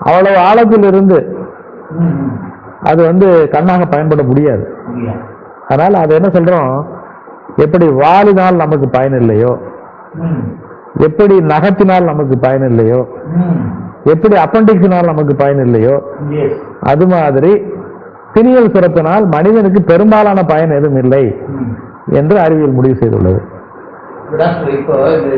அவ்வளவு ஆழத்தில் இருந்து அது வந்து கண்ணாக பயன்பட முடியாது. அதனால அது என்ன சொல்றோம், எப்படி வாலினால் நமக்கு பயன் இல்லையோ, எப்படி நகத்தினால் நமக்கு பயன் இல்லையோ, எப்படி அப்பண்டிக்ஸினால் நமக்கு பயன் இல்லையோ, அது மாதிரி பிணியல் சுரப்பினால் மனிதனுக்கு பெரும்பாலான பயன் எதுவும் இல்லை என்று அறிவியல் முடிவு செய்துள்ளது. இப்போ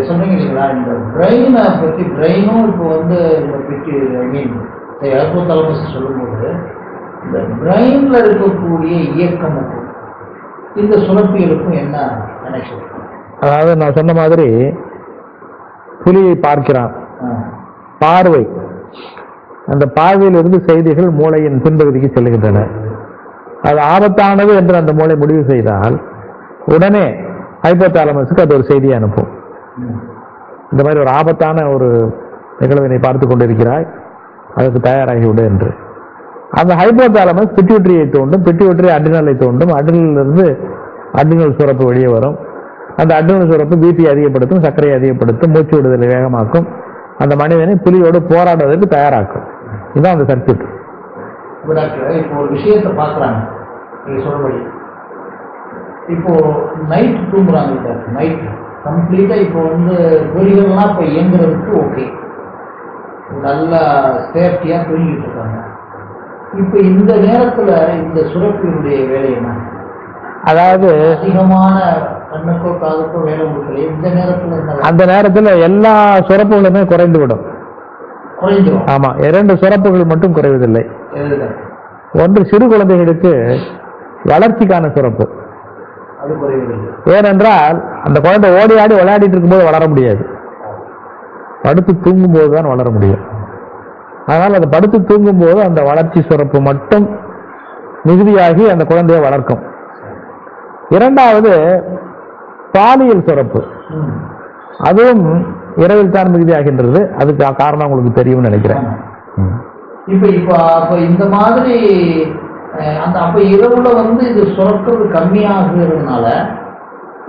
சொன்னீங்க இல்லைங்களா, இந்த பிரெயினை பற்றி, பிரெயினும் இப்போ வந்து இந்த பற்றி ஐ மீன் ஹைபோதாலமஸ் சொல்லும்போது இந்த பிரெயின்ல இருக்கக்கூடிய இயக்கமுக்கும் இந்த சுரப்பிகளுக்கும் என்ன கனெக்ஷன்? அதாவது நான் சொன்ன மாதிரி புலியை பார்க்கிறான், பார்வை, அந்த பார்வையிலிருந்து செய்திகள் மூளையின் பின்பகுதிக்கு செல்கின்றன. அது ஆபத்தானது என்று அந்த மூளை முடிவு செய்தால் உடனே ஹைபோதாலமஸுக்கு அது ஒரு செய்தியை அனுப்பும். இந்த மாதிரி ஒரு ஆபத்தான ஒரு நிகழ்வினை பார்த்து கொண்டிருக்கிறாய், அதுக்கு தயாராகிவிடு என்று. அந்த ஹைபோதாலமஸ் பிட்யூட்டரியை தூண்டும், பிட்யூட்டரி அட்ரினலை தூண்டும், அட்ரினலிருந்து அட்ரினல் சுரப்பு வெளியே வரும். அந்த அட்ரினல் சுரப்பு பிபி அதிகப்படுத்தும், சர்க்கரையை அதிகப்படுத்தும், மூச்சு விடுதலை வேகமாக்கும், அந்த மனிதனை புலியோடு போராடுவதற்கு தயாராக்கும். இதுதான் அந்த சர்க்யூட். இப்போ ஒரு விஷயத்தை பார்க்குறாங்க, நீங்க சொல்றபடி இப்போ நைட் தூங்குறாங்க, நைட் கம்ப்ளீட்டா இப்போ வந்து பொறிகள்லாம் இப்போ இயங்குறதுக்கு ஓகே, நல்லா சேஃப்டியா தூங்கிட்டு இருக்காங்க. இப்போ இந்த நேரத்துல இந்த சுரப்பியுடைய வேலை என்ன? அதாவது அதிகமான கண்ணுக்கோ காதுக்கோ வேலை கொடுக்கல, இந்த நேரத்துல அந்த நேரத்துல எல்லா சுரப்புகளுமே குறைந்து விடும். குறைஞ்சிடும். ஆமா, 2 சுரப்புகள் மட்டும் குறைவதில்லை. ஒன்று சிறு குழந்தைகளுக்கு வளர்ச்சிக்கான சுரப்பு. ஏனென்றால் அந்த குழந்தை ஓடி ஆடி விளையாடிட்டு இருக்கும்போது வளர முடியாது, படுத்து தூங்கும் போதுதான் வளர முடியும். அதனால் அது படுத்து தூங்கும் போது அந்த வளர்ச்சி சுரப்பு மட்டும் மிகுதியாகி அந்த குழந்தையை வளர்க்கும். இரண்டாவது பாலியல் சுரப்பு, அதுவும் இரவில் தான் மிகுதியாகின்றது. அதுக்கு காரணம் உங்களுக்கு தெரியும்னு நினைக்கிறேன். இப்ப இந்த மாதிரி அந்த அப்ப இரவுல வந்து இது சுரக்கிறது கம்மியாகிறதுனால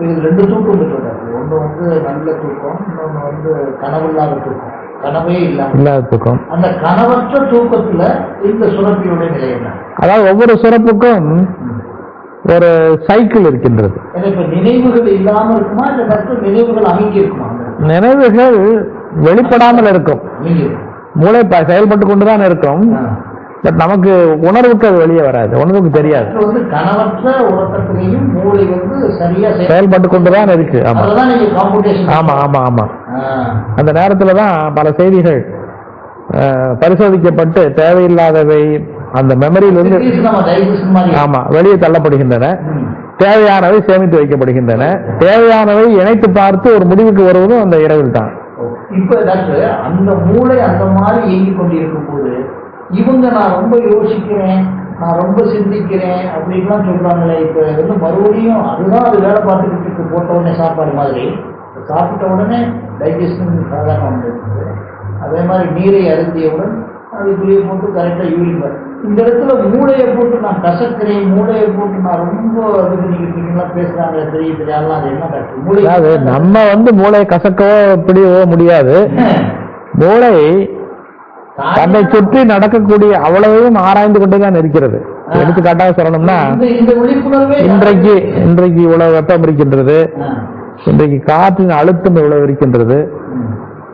இது 2 தூக்கம் இருக்காது. ஒன்று வந்து நல்ல தூக்கம், இன்னொன்று வந்து கனவில்லாத தூக்கம், கனவே இல்லாத தூக்கம். அந்த கனவற்ற தூக்கத்துல இந்த சுரப்பியுடைய நிலை என்ன? அதாவது ஒவ்வொரு சுரப்புக்கும் ஒரு சைக்கிள் இருக்கின்றது. இப்ப நினைவுகள் இல்லாம இருக்குமா, இல்ல நினைவுகள் அமைக்கி இருக்குமா? நினைவுகள் வெளிப்படாமல் இருக்கும், மூளை செயல்பட்டு கொண்டுதான் இருக்கும். பட் நமக்கு உணர்வுக்கு அது வெளியே வராது, உணர்வுக்கு தெரியாது. கனவற்ற உறக்கத்திலையும் மூளை வந்து சரியா செயல்பட்டு கொண்டுதான் இருக்கு. ஆமா ஆமா ஆமா. அந்த நேரத்துலதான் பல செய்திகள் பரிசோதிக்கப்பட்டு தேவையில்லாதவை அந்த மெமரியிலிருந்து ஆமா வெளியே தள்ளப்படுகின்றன, தேவையானவை சேமித்து வைக்கப்படுகின்றன, தேவையானவை இணைத்து பார்த்து ஒரு முடிவுக்கு வருவதும் அந்த இரவில் தான். இப்ப அந்த மூளை அந்த மாதிரி இயங்கிக் கொண்டிருக்கும் போது இவங்க நான் ரொம்ப யோசிக்கிறேன், நான் ரொம்ப சிந்திக்கிறேன் அப்படின்லாம் சொல்றாங்களே. இப்ப வந்து மறுபடியும் அதுதான் அது வேலை பார்த்துக்கிட்டு போட்ட உடனே சாப்பாடு மாதிரி சாப்பிட்ட உடனே டைஜஷன் சாதாரண வந்துருக்குது. அதே மாதிரி நீரை அருந்தியவுடன் அது புளியை போட்டு கரெக்டாக யூரின். இந்த இடத்துல மூளையை போட்டு நான் கசக்கிறேன், மூளையை போட்டு நான் ரொம்ப இது பண்ணிக்கிட்டு பேசுறாங்க, தெரியுது யாரெல்லாம் அது என்ன டாக்டர் மூளை? நம்ம வந்து மூளையை கசக்கவோ பிடிவோ முடியாது. மூளை தன்னை சுற்றி நடக்கக்கூடிய அவ்வளவையும் ஆராய்ந்து கொண்டுதான் இருக்கிறது. எடுத்துக்காட்டாக சொல்லணும்னா, இன்றைக்கு இவ்வளவு வெப்பம் இருக்கின்றது, இன்றைக்கு காற்றின் அழுத்தம் இவ்வளவு இருக்கின்றது,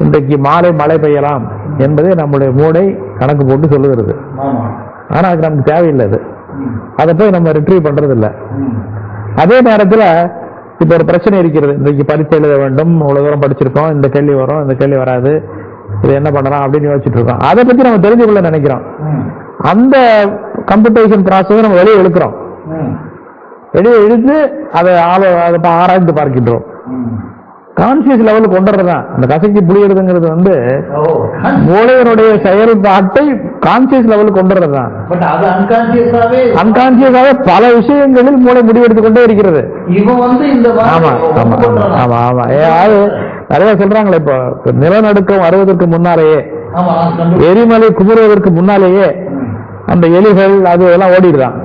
இன்றைக்கு மாலை மழை பெய்யலாம் என்பதை நம்முடைய மூளை கணக்கு போட்டு சொல்லுகிறது. ஆனா அதுக்கு நமக்கு தேவையில்லை, அதை போய் நம்ம ரிட்ரீவ் பண்றது இல்லை. அதே நேரத்தில் இப்ப ஒரு பிரச்சனை இருக்கிறது, இன்றைக்கு பரீட்சை எழுத வேண்டும், இவ்வளவு தூரம் படிச்சிருக்கோம், இந்த கேள்வி வரும், இந்த கேள்வி வராது, இது என்ன பண்ணலாம் அப்படின்னு யோசிச்சுட்டு இருக்கோம். அதை பத்தி நம்ம தெரிஞ்சு கொள்ள நினைக்கிறோம். அந்த கம்ப்யூட்டேஷன் ப்ராசஸ் நம்ம வெளியே இழுக்கிறோம், வெளியே இழுத்து அதை ஆராய்ந்து பார்க்கின்றோம். கான்சியஸ் லெவலுக்கு கொண்டுறதுதான் அந்த கசக்கி புளியறதுங்கிறது வந்து மூளையினுடைய செயல்பாட்டை கான்சியஸ் லெவலுக்கு கொண்டுறதுதான். அன்கான்சியஸாவே பல விஷயங்களில் மூளை முடிவெடுத்துக் கொண்டே இருக்கிறது. ஆமா ஆமா ஆமா ஆமா. ஏதாவது நிறைய சொல்றாங்களே, இப்போ நிலநடுக்கம் வருவதற்கு முன்னாலேயே, எரிமலை குமுறுவதற்கு முன்னாலேயே அந்த எலிகள் அது எல்லாம் ஓடிடுதான்.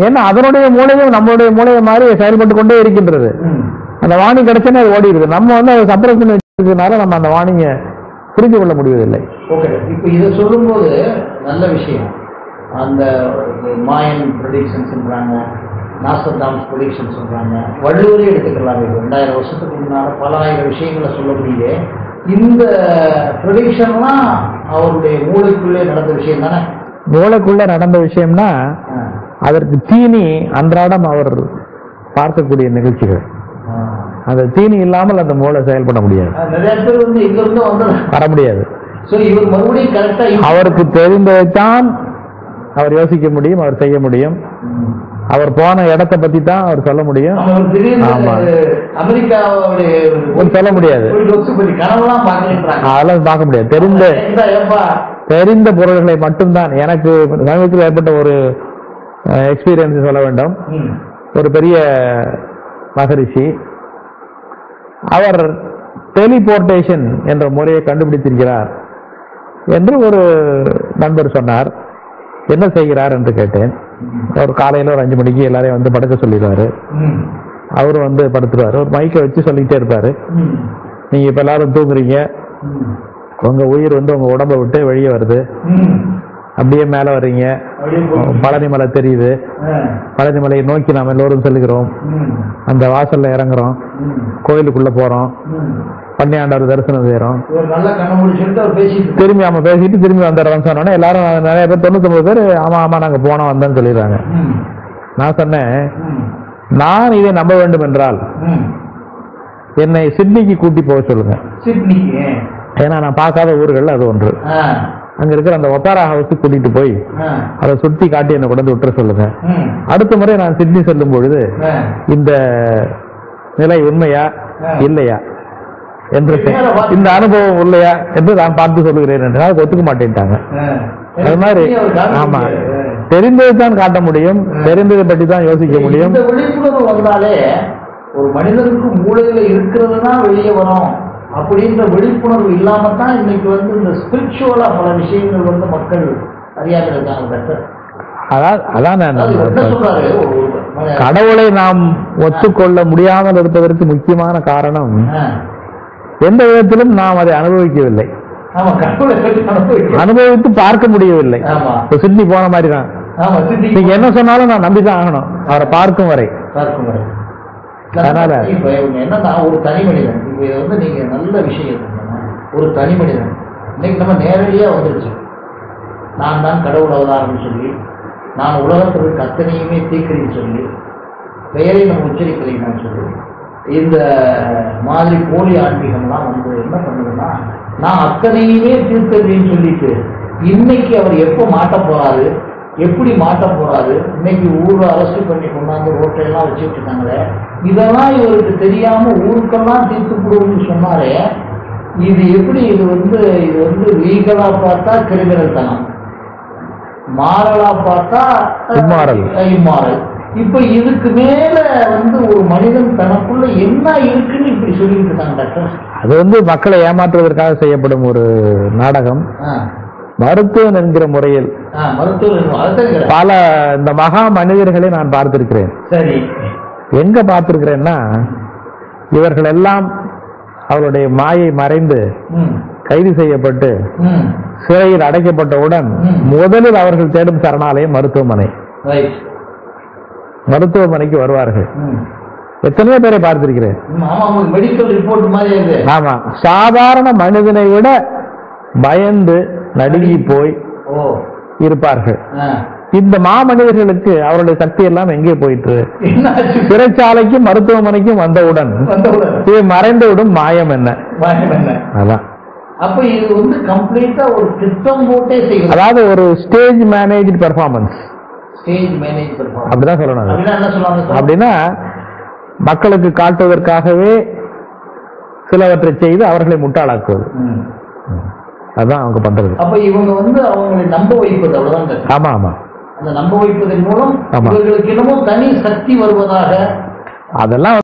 ஏன்னா அதனுடைய மூளையும் நம்மளுடைய மூளையை மாதிரி செயல்பட்டு கொண்டே இருக்கின்றது. அந்த வார்னிங் கிடைச்சுன்னா அது ஓடிடுது. நம்ம வந்து அதை சப்ரஸ் பண்ணி வச்சிருக்கனால நம்ம அந்த வார்னிங்கை புரிந்து கொள்ள முடிவதில்லை. ஓகே, இப்போ இதை சொல்லும்போது நல்ல விஷயம். அந்த மாயன் ப்ரெடிக்ஷன் சொல்றாங்க, நாஸ்ட்ராடமஸ் ப்ரெடிக்ஷன் சொல்றாங்க, வள்ளுவரே எடுத்துக்கலாம். 2000 வருஷத்துக்கு முன்னால பல ஆயிரம் விஷயங்களை சொல்ல முடியுது. இந்த ப்ரெடிக்ஷன்லாம் அவருடைய மூளைக்குள்ளே நடந்த விஷயம் தானே? மூளைக்குள்ள நடந்த விஷயம்னா அதற்கு தீனி அன்றாடம் அவர் பார்க்கக்கூடிய நிகழ்ச்சிகள். அந்த தீனி இல்லாமல் அந்த மூளை செயல்பட முடியாது. நிறைய பேர் வந்து இங்க இருந்து வந்து வர முடியாது. இவர் மறுபடியும் கரெக்டா அவருக்கு தெரிந்ததைத்தான் அவர் யோசிக்க முடியும், அவர் செய்ய முடியும். அவர் போன இடத்தை பத்தி தான் அவர் சொல்ல முடியும். அமெரிக்காவுடைய சொல்ல முடியாது, அதெல்லாம் பார்க்க முடியாது. தெரிந்த பொருள்களை மட்டும்தான். எனக்கு சமீபத்தில் ஏற்பட்ட ஒரு எக்ஸ்பீரியன்ஸ் சொல்ல வேண்டும். ஒரு பெரிய மகரிஷி, அவர் டெலிபோர்டேஷன் என்ற முறையை கண்டுபிடித்திருக்கிறார் என்று ஒரு நண்பர் சொன்னார். என்ன செய்கிறார் என்று கேட்டேன். ஒரு காலையில ஒரு 5 மணிக்கு எல்லாரையும் வந்து படுக்க சொல்லிடுவாரு. அவரு வந்து படுத்துருவாரு. ஒரு மைக்கை வச்சு சொல்லிட்டே இருப்பாரு, நீங்க இப்ப எல்லாரும் தூங்குறீங்க, உங்க உயிர் வந்து உங்க உடம்ப விட்டு வெளியே வருது, அப்படியே மேல வர்றீங்க, பழனி மலை தெரியுது, பழனி மலையை நோக்கி நாம் எல்லோரும் செல்கிறோம், அந்த வாசல்ல இறங்குறோம், கோயிலுக்குள்ள போறோம், பன்னியாண்டவர் தரிசனம் செய்யறோம், திரும்பி ஆமா பேசிட்டு திரும்பி வந்துடுறோம் சொன்னோன்னே எல்லாரும் நிறைய பேர் 99 பேர் ஆமா ஆமா நாங்க போனோம் வந்தோம்னு சொல்லிடுறாங்க. நான் சொன்னேன், நான் இதை நம்ப வேண்டும் என்றால் என்னை சிட்னிக்கு கூட்டி போக சொல்லுங்க. ஏன்னா நான் பார்க்காத ஊர்கள் அது ஒன்று. அங்க இருக்கிற அந்த ஒப்பேரா ஹவுஸுக்கு கூட்டிட்டு போய் அதை சுத்தி காட்டி என்னை கொண்டு விட்டுற சொல்லுங்க. அடுத்த முறை நான் சிட்னி செல்லும் பொழுது இந்த நிலை உண்மையா இல்லையா என்று, இந்த அனுபவம் இல்லையா என்று நான் பார்த்து சொல்லுகிறேன் என்று அதுக்கு ஒத்துக்க மாட்டேன்ட்டாங்க. அது மாதிரி ஆமா, தெரிந்ததைத்தான் காட்ட முடியும், தெரிந்ததை பற்றி தான் யோசிக்க முடியும். இந்த விழிப்புணர்வு வந்தாலே ஒரு மனிதனுக்கு மூளையில இருக்கிறது தான் வெளியே வரும் அப்படின்ற விழிப்புணர்வு இல்லாம தான் இன்னைக்கு வந்து இந்த ஸ்பிரிச்சுவலா பல விஷயங்கள் வந்து மக்கள் அறியாமல் இருக்காங்க. கடவுளை நாம் ஒத்துக்கொள்ள முடியாமல் இருப்பதற்கு முக்கியமான காரணம் எந்த விதத்திலும் நாம் அதை அனுபவிக்கவில்லை, அனுபவித்து பார்க்க முடியவில்லை. சிட்னி போன மாதிரி தான், நீங்க என்ன சொன்னாலும் நான் நம்பிதான் ஆகணும் அவரை பார்க்கும் வரை. அதனால என்னன்னா ஒரு தனி மனிதன், இப்ப இதை வந்து நீங்க நல்ல விஷயம், ஒரு தனி மனிதன் இன்னைக்கு நம்ம நேரடியா வந்துருச்சு, நான் தான் கடவுள் அவதாரம்னு சொல்லி, நான் உலகத்திற்கு அத்தனையுமே தீக்கிரின்னு சொல்லி, பெயரை நம்ம உச்சரிக்கிறீங்கன்னு சொல்லி, இந்த மாதிரி போலி ஆன்மீகம்லாம் வந்து என்ன பண்ணுதுன்னா, நான் அத்தனையுமே தீர்த்தறின்னு சொல்லிட்டு இன்னைக்கு அவர் எப்போ மாட்ட போறாரு, எப்படி மாட்ட போறாரு, இன்னைக்கு ஊரை அரசு பண்ணி கொண்டாந்து ரோட்டையெல்லாம் வச்சுட்டு இருக்காங்களே, இதெல்லாம் இவருக்கு தெரியாம ஊருக்கெல்லாம் தீர்த்து போடுவோம்னு சொன்னாரே, இது எப்படி? இது வந்து லீகலா பார்த்தா கிரிமினல் தனம், மாரலா பார்த்தா இம்மாரல். இப்ப இதுக்கு மேல வந்து ஒரு மனிதன் தனக்குள்ள என்ன இருக்குன்னு இப்படி சொல்லிட்டு இருக்காங்க டாக்டர். அது வந்து மக்களை ஏமாற்றுவதற்காக செய்யப்படும் ஒரு நாடகம். மருத்துவம் என்கிற முறையில் பல இந்த மகா மனிதர்களை நான் பார்த்திருக்கிறேன். சரி, எங்க பார்த்திருக்கிறேன்னா, இவர்கள் எல்லாம் அவருடைய மாயை மறைந்து கைது செய்யப்பட்டு சிறையில் அடைக்கப்பட்டவுடன் முதலில் அவர்கள் தேடும் சரணாலயம் மருத்துவமனை. மருத்துவமனைக்கு வருவார்கள். எத்தனையோ பேரை பார்த்திருக்கிறேன். ஆமா, சாதாரண மனிதனை விட பயந்து நடுங்கி போய் இருப்பார்கள். இந்த மாமனிதர்களுக்கு அவருடைய சக்தி எல்லாம் எங்கே போயிட்டு, சிறைச்சாலைக்கும் மருத்துவமனைக்கும் வந்தவுடன் இது மறைந்துவிடும் மாயம் என்ன. அதான் அப்ப இது வந்து கம்ப்ளீட்டா ஒரு திட்டம் போட்டே செய்யும். அதாவது ஒரு ஸ்டேஜ் மேனேஜ் பெர்ஃபார்மன்ஸ், அப்படிதான் சொல்லணும். அப்படின்னா மக்களுக்கு காட்டுவதற்காகவே சிலவற்றை செய்து அவர்களை முட்டாளாக்குவது, அதுதான் அவங்க பண்றது. அப்ப இவங்க வந்து அவங்களை நம்ப வைப்பது, அவ்வளவுதான். ஆமா ஆமா, அந்த நம்ப வைப்பதன் மூலம் இவர்களுக்கு என்னமோ தனி சக்தி வருவதாக, அதெல்லாம்